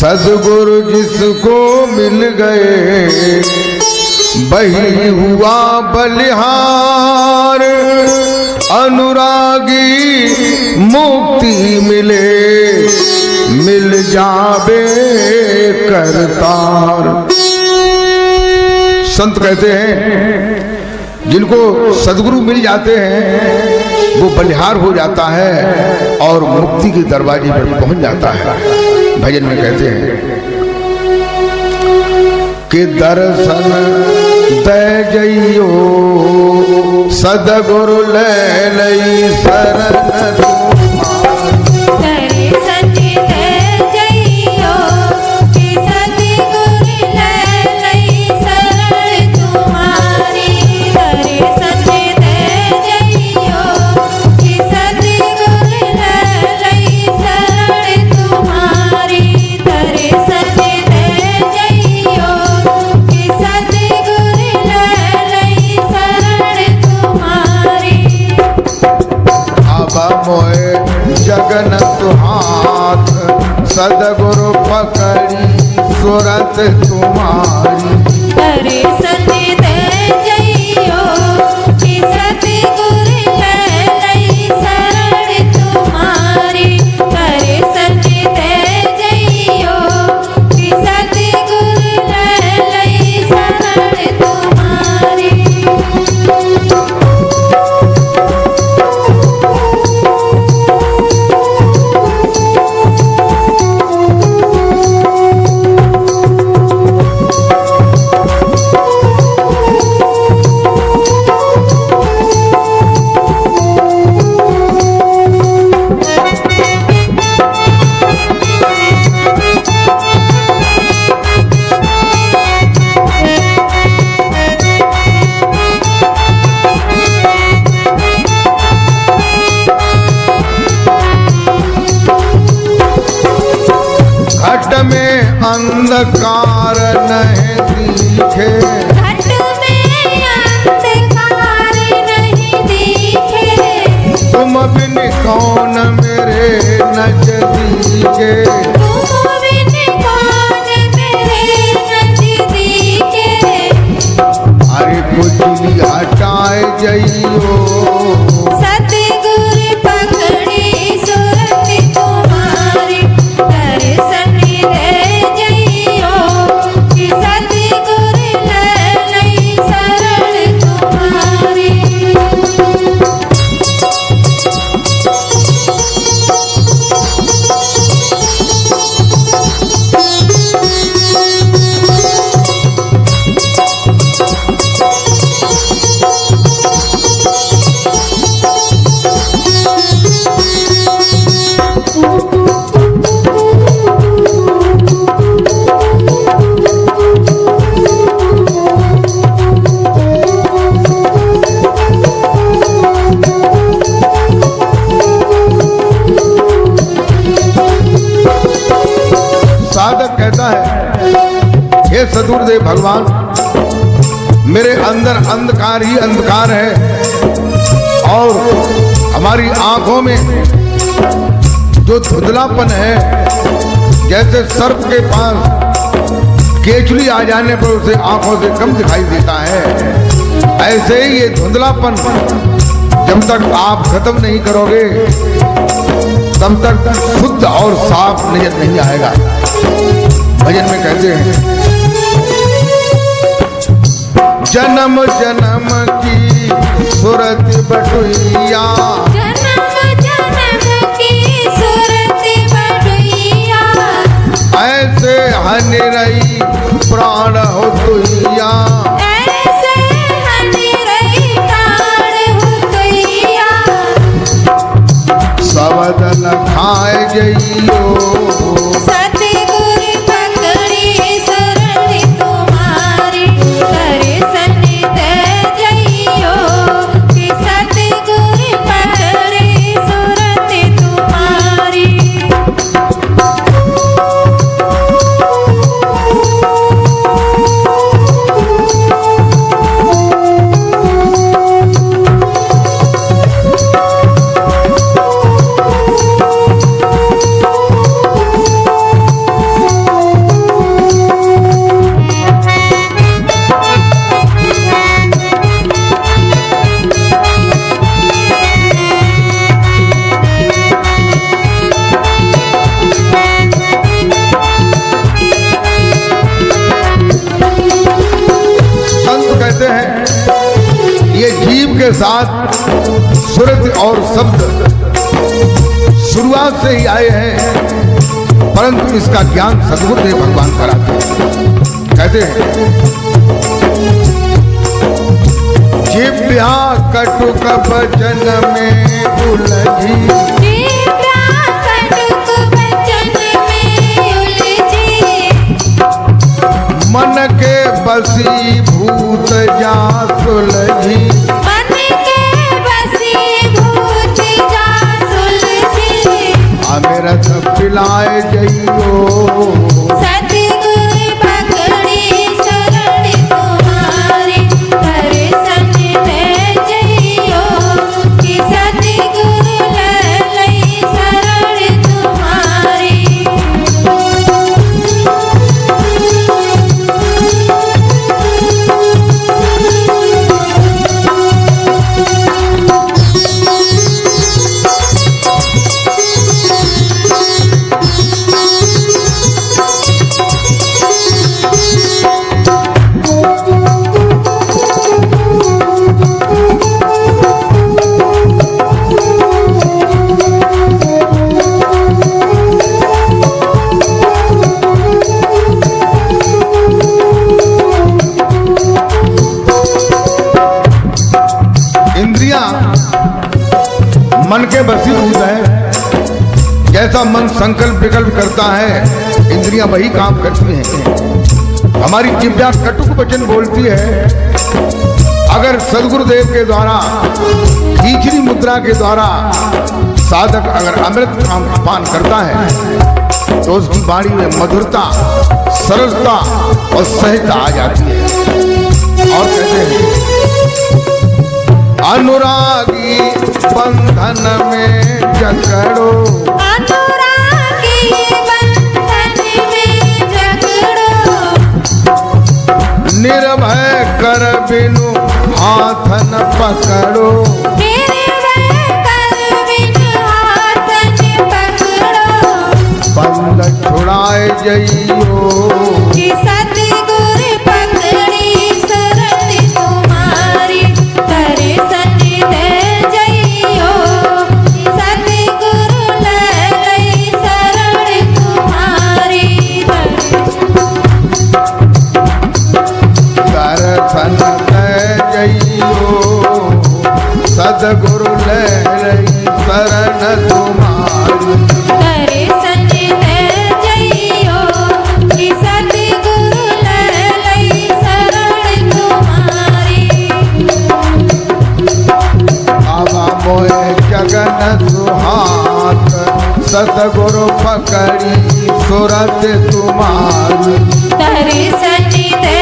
सदगुरु जिसको मिल गए वही हुआ बलिहार। अनुरागी मुक्ति मिले मिल जावे करतार। संत कहते हैं जिनको सदगुरु मिल जाते हैं वो बलिहार हो जाता है और मुक्ति के दरवाजे पर पहुंच जाता है। भजन में कहते हैं कि दर्शन दे जइयो सदगुरु ले लई शरण जगन सुहाथ सदगुरु पकड़ी सुरत तुम्हारी। अरे सत्य दे जइयो कि सतगुरु ले लई शरण तुम्हारी। अरे सत्य दे जइयो कि सतगुरु ले लई शरण तुम्हारी। अंधकार नहीं दिखे घट में अंधकार नहीं दिखे। तुम बिन कौन मेरे नजदीके। तुम बिन कौन मेरे नजदीके। अरे कुछ हटाए जइयो सतगुरु पकड़ी सुरत तुम्हारी। दर्शन दे जइयो कि सतगुरु ले लई शरण तुम्हारी। साधक कहता है हे सदगुरुदेव भगवान, मेरे अंदर अंधकार ही अंधकार है और हमारी आंखों में जो धुंधलापन है, जैसे सर्प के पास केचुली आ जाने पर उसे आंखों से कम दिखाई देता है, ऐसे ही ये धुंधलापन जब तक आप खत्म नहीं करोगे तब तक शुद्ध और साफ नजर नहीं आएगा। भजन में कहते हैं जन्म जन्म की सूरत बटुइया। जन्म जन्म की सूरत बटुइया। ऐसे हन रही प्राण हो तुइया। ऐसे हन रही प्राण हो तुइया। सबदन खाए जइयो सतगुरु पकड़ी शरण तुम्हारी। दर्शन दे जइयो कि सतगुरु पकड़ी सुरत तुम्हारी। के साथ सुरत और शब्द शुरुआत से ही आए हैं, परंतु इसका ज्ञान सद्गुरुदेव भगवान कराते हैं। कहते हैं जिव्या कटुक वचन में उलझी, मन के बसी भूत जा सुलझी, अमृत पिलाए जइयो, सतगुरु पकड़ी शरण तुम्हारी, दर्शन दे जइयो, कि सतगुरु ललई शरण तुम्हारी। मन के बसीभूत है। जैसा मन संकल्प विकल्प करता है, इंद्रियां वही काम करती हैं। हमारी जिह्वा कटुक वचन बोलती है। अगर सदगुरुदेव के द्वारा खींचनी मुद्रा के द्वारा साधक अगर अमृत पान करता है तो उसकी वाणी में मधुरता, सरलता और सहजता आ जाती है। और कहते हैं अनुरागी बंधन में जकड़ो, अनुरागी बंधन में जकड़ो, निर्भय कर बिनु हाथ न पकड़ो, निर्भय कर बिनु हाथ न पकड़ो, बंद छुड़ाए जइयो, कि सतगुरु पकड़ी शरण तुम्हारी, दर्शन दे जइयो, कि सतगुरु ललई शरण तुम्हारी। दर्शन दे जइयो, सद्गुरु ललई शरण तुम्हारी। दर्शन दे जइयो, कि सतगुरु ललई शरण तुम्हारी। बाबा मोए जगन सुहात, सतगुरु पकड़ी सुरत तुम्हारी। दर्शन दे